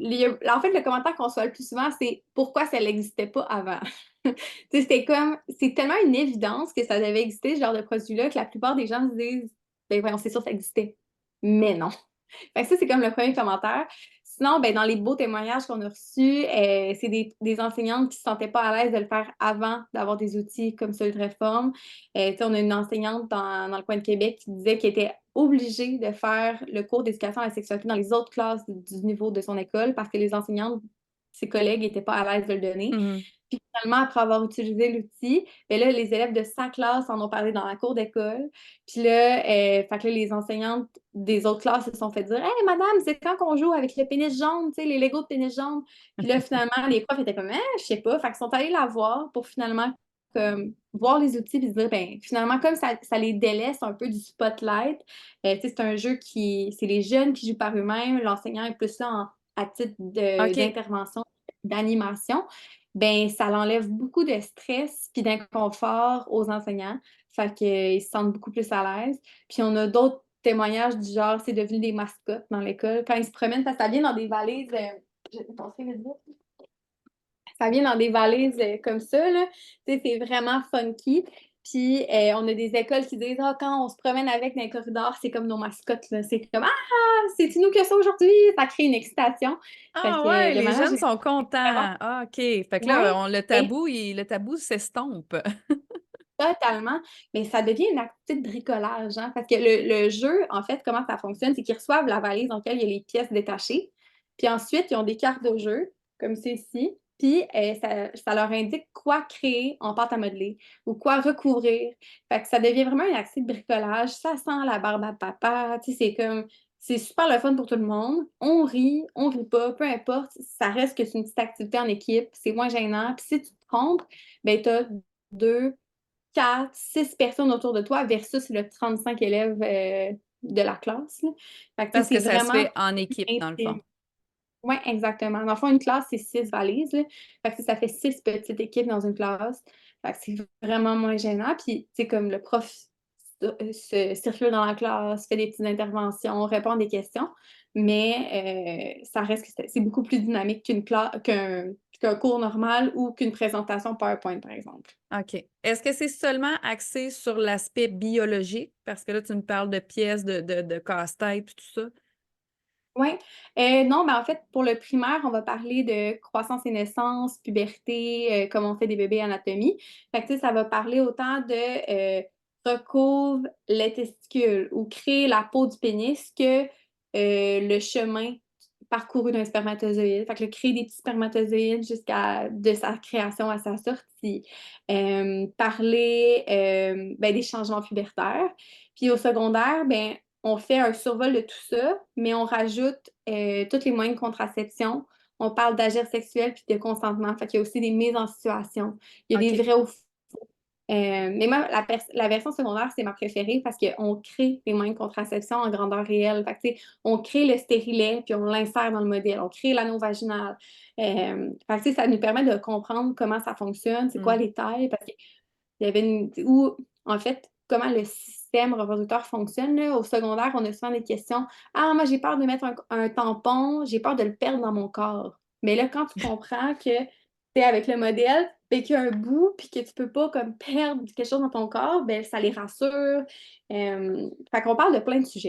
en fait, le commentaire qu'on reçoit le plus souvent, c'est pourquoi ça n'existait pas avant. Tu sais, c'était comme, c'est tellement une évidence que ça devait exister, ce genre de produit-là, que la plupart des gens se disent, ben voyons, c'est sûr que ça existait. Mais non. Fait que ça, c'est comme le premier commentaire. Sinon, ben, dans les beaux témoignages qu'on a reçus, c'est des enseignantes qui ne se sentaient pas à l'aise de le faire avant d'avoir des outils comme celui de réforme. Tu sais, on a une enseignante dans le coin de Québec qui disait qu'elle était obligée de faire le cours d'éducation à la sexualité dans les autres classes du niveau de son école parce que les enseignantes, ses collègues, n'étaient pas à l'aise de le donner. Mhm. Puis finalement, après avoir utilisé l'outil, ben là, les élèves de sa classe en ont parlé dans la cour d'école. Puis là, fait que là, les enseignantes des autres classes se sont fait dire Hey, madame, c'est quand qu'on joue avec le pénis jaune, tu sais, les Legos de pénis jaune. Puis là, finalement, les profs étaient comme je sais pas. Fait qu'ils sont allés la voir pour finalement comme, voir les outils puis se dire ben finalement, comme ça les délaisse un peu du spotlight, tu sais, c'est un jeu c'est les jeunes qui jouent par eux-mêmes. L'enseignant est plus là à titre OK. d'intervention, d'animation ben ça l'enlève beaucoup de stress puis d'inconfort aux enseignants. Fait qu'ils se sentent beaucoup plus à l'aise. Puis on a d'autres témoignages du genre, c'est devenu des mascottes dans l'école. Quand ils se promènent, parce que ça vient dans des valises. Je vais penser le dire. Ça vient dans des valises comme ça, là. Tu sais, c'est vraiment funky. Puis on a des écoles qui disent quand on se promène avec dans les corridors, c'est comme nos mascottes, là. C'est comme c'est-tu nous que ça aujourd'hui? Ça crée une excitation. Fait Ah que ouais, le les manège jeunes est sont vraiment. contents. Ah, OK. Fait que là, Ouais. le tabou s'estompe. Totalement, mais ça devient une activité de bricolage, hein, parce que le jeu, en fait, comment ça fonctionne, c'est qu'ils reçoivent la valise dans laquelle il y a les pièces détachées, puis ensuite, ils ont des cartes de jeu, comme ceci, puis ça leur indique quoi créer en pâte à modeler ou quoi recouvrir. Fait que ça devient vraiment une activité de bricolage, ça sent la barbe à papa, tu sais, c'est super le fun pour tout le monde. On rit pas, peu importe, ça reste que c'est une petite activité en équipe, c'est moins gênant, puis si tu te trompes, ben t'as 2 4, 6 personnes autour de toi versus le 35 élèves de la classe. Là. Fait que, tu sais, Parce que c'est ça se vraiment fait en équipe, dans le fond. intime. Oui, exactement. Dans le fond, une classe, c'est 6 valises. Là. Fait que ça fait 6 petites équipes dans une classe. Fait que c'est vraiment moins gênant. Puis, tu sais, comme le prof se circule dans la classe, fait des petites interventions, répond à des questions, mais ça reste que c'est beaucoup plus dynamique qu'un cours normal ou qu'une présentation PowerPoint, par exemple. OK. Est-ce que c'est seulement axé sur l'aspect biologique? Parce que là, tu me parles de pièces, de casse-tête, puis tout ça. Oui. Non, mais en fait, pour le primaire, on va parler de croissance et naissance, puberté, comment on fait des bébés, anatomie. Fait que, tu sais, ça va parler autant de recouvre les testicules ou créer la peau du pénis que le chemin parcouru d'un spermatozoïde. Fait que créer des petits spermatozoïdes jusqu'à de sa création à sa sortie. Parler ben, des changements pubertaires. Puis au secondaire, ben, on fait un survol de tout ça, mais on rajoute tous les moyens de contraception. On parle d'agir sexuel puis de consentement. Fait qu'il y a aussi des mises en situation. Il y a des OK. vrais ou faux. Mais moi, la version secondaire, c'est ma préférée parce qu'on crée les moyens de contraception en grandeur réelle. Fait que, tu sais, on crée le stérilet puis on l'insère dans le modèle. On crée l'anneau vaginal. Fait que, tu sais, ça nous permet de comprendre comment ça fonctionne, c'est quoi Mmh. les tailles. Parce qu'il y avait ou en fait, comment le système reproducteur fonctionne. Là. Au secondaire, on a souvent des questions. Ah, moi, j'ai peur de mettre un tampon, j'ai peur de le perdre dans mon corps. Mais là, quand tu comprends que tu es avec le modèle, ben, qu'il y a un bout, puis que tu peux pas comme perdre quelque chose dans ton corps, ben, ça les rassure. Fait qu'on parle de plein de sujets.